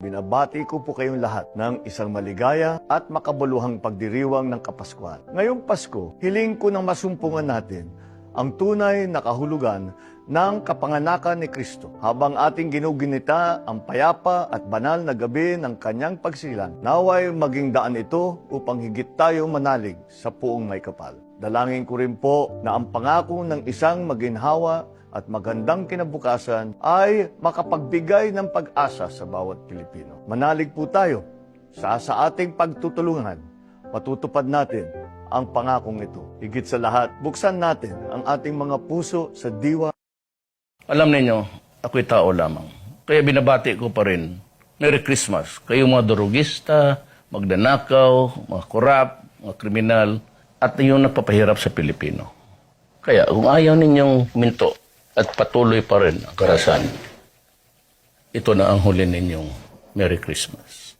Binabati ko po kayong lahat ng isang maligaya at makabuluhang pagdiriwang ng Kapaskuhan. Ngayong Pasko, hiling ko nang masumpungan natin ang tunay na kahulugan ng kapanganakan ni Kristo. Habang ating ginuginita ang payapa at banal na gabi ng kanyang pagsilang, naway maging daan ito upang higit tayo manalig sa puong may kapal. Dalangin ko rin po na ang pangako ng isang maginhawa at magandang kinabukasan ay makapagbigay ng pag-asa sa bawat Pilipino. Manalig po tayo sa ating pagtutulungan. Matutupad natin ang pangakong ito. Higit sa lahat, buksan natin ang ating mga puso sa diwa. Alam ninyo, ako'y tao lamang. Kaya binabati ko pa rin, Merry Christmas. Kayo mga durugista, magdanakaw, mga korap, mga kriminal, at yung nagpapahirap sa Pilipino. Kaya kung ayaw ninyong minto at patuloy pa rin ang karasan, ito na ang huli ninyong Merry Christmas.